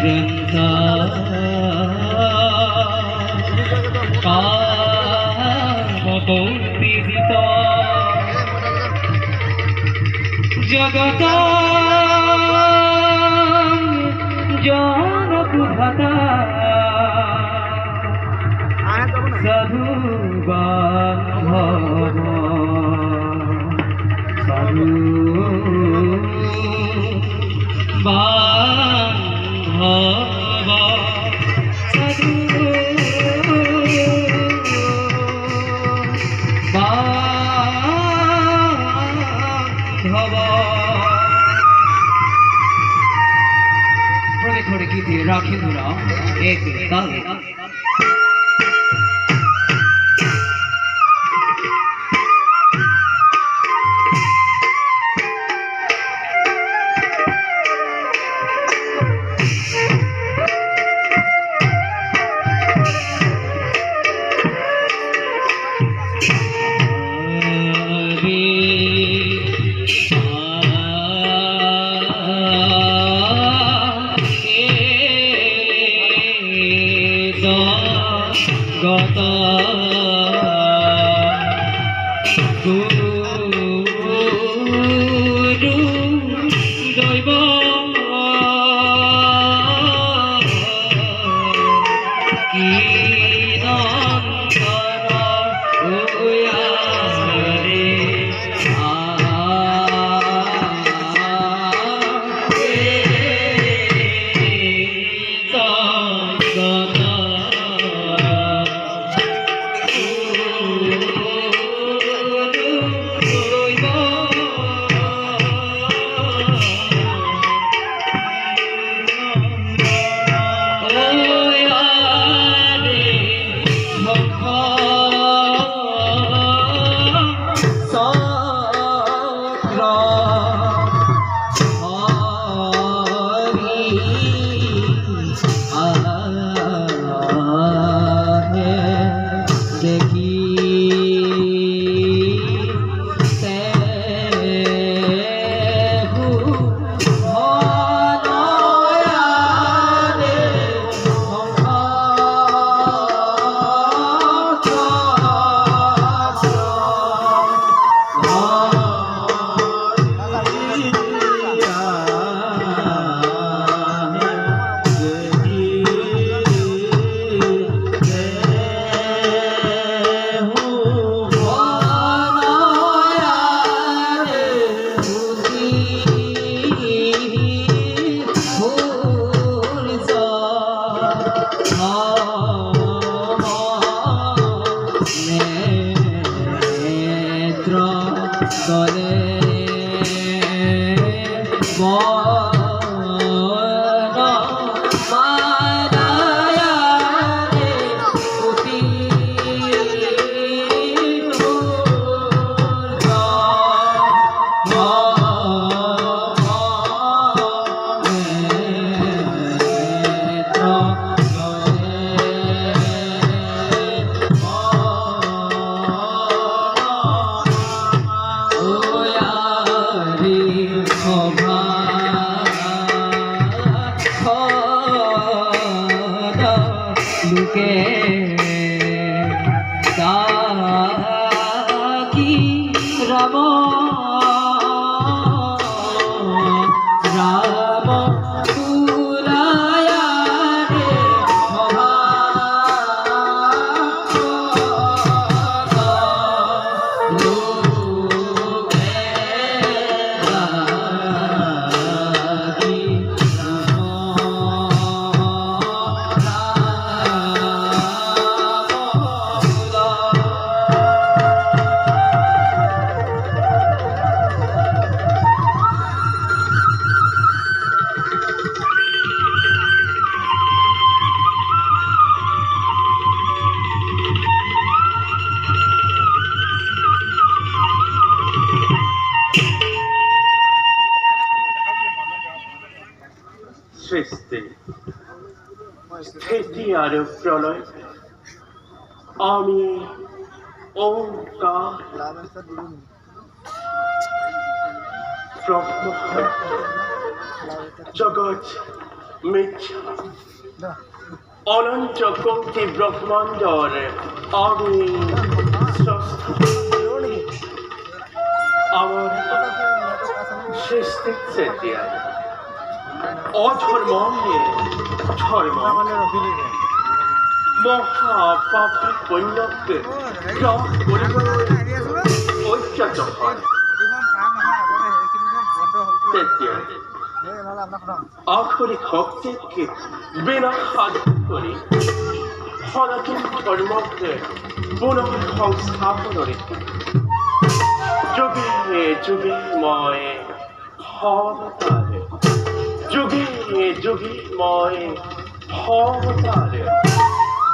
গ্রন্থা কামপৌত্রিজিত জগত জনকুভতা সাধু বান্ধব সাধু বান্ধব সাধু বান্ধব थोड़े थोड़े गीत राखी धुरा एक ताल গত গুরু দৈব কীর্তন ওয়ারে লুকে কি রাম রাম পুরায়া রে সৃষ্টি স্থিতি আর প্রলয় আমি ওঙ্কার ব্রহ্ম জগৎ মিথ্যা অনন্ত কোটি ব্রহ্মাণ্ডর আমি স্রষ্টা আমার সৃষ্টির চেতিয়ায় অধর্মে ধর্ম মহাপাপী বৈন্যকে গ্রহ কৰিবলৈ ঐক্যত হয় তেতিয়া আখরিক শক্তিকে বিনাশ কৰি সনাতন ধৰ্মকে পুনৰ সংস্থাপনৰে যুগে যুগে মই অৱতাৰে যুগে যুগে মই অৱতাৰে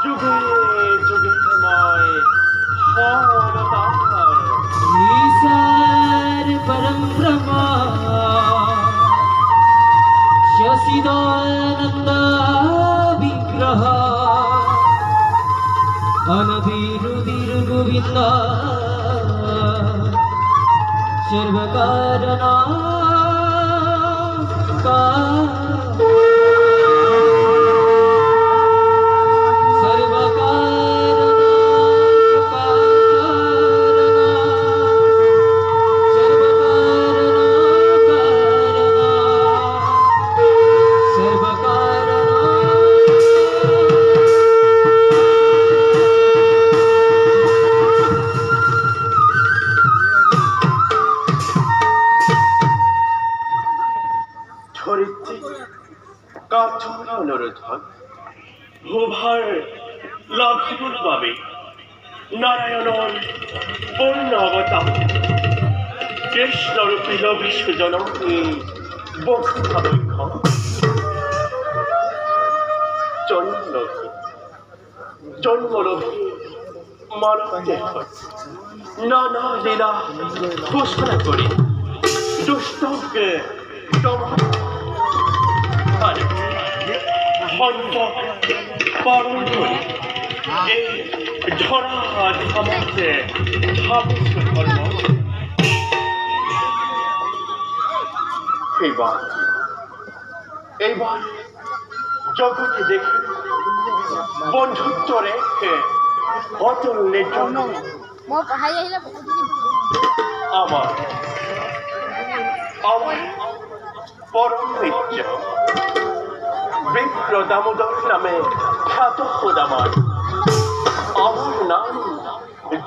যুগে যুগে মই অৱতাৰে ईश्वर परम ब्रह्मा शशिदानंद विग्रह अनभिरुदिर गोविंद सर्वकारणा ধৰিত্ৰী কাঠৰ অনুৰোধত ভূভাৰ লাভৰ বাবে নাৰায়ণৰ পূৰ্ণ অৱতাৰ কৃষ্ণৰূপী লভিসুজনক বসুধাবক্ষ জন্মলভী মানৱ দেশত নানা লীলা ঘোষণা কৰি দুষ্টকে পালন কৰি এই ধৰা ধামতে ভাবিছো ধৰ্ম এইবাৰ জগতে দেখি বন্ধুত্বৰে অতুল নিৰ্জন আমার পরম মিত্র বিপ্র দামোদর নামে খ্যাত খোদামার আমার নাম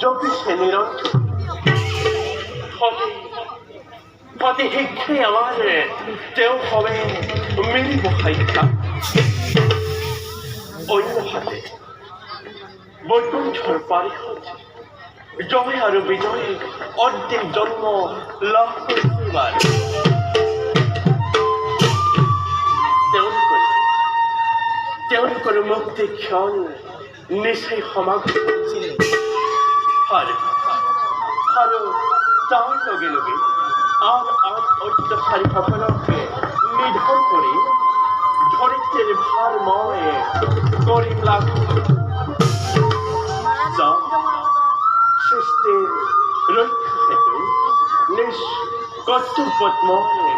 জপিছে নিরঞ্জন অতি শীঘ্রে আমার তেও হবে মিলিব সাক্ষা অন্য হাতে বৈকুণ্ঠর পারিষদ জয় আর বিজয় অন্তিম জন্ম লাভ করিবার তেওঁলোকৰ মুক্তি ক্ষণ নিশ্চয় সমাগত আৰু তাৰ লগে লগে আন আন অত্যাচাৰীসকলকে নিধন কৰি ধৰিত্ৰীৰ ভাৰ মই কৰিম লাভ সৃষ্টিৰ ৰক্ষা হেতু নিজ কৰ্তব্যত মই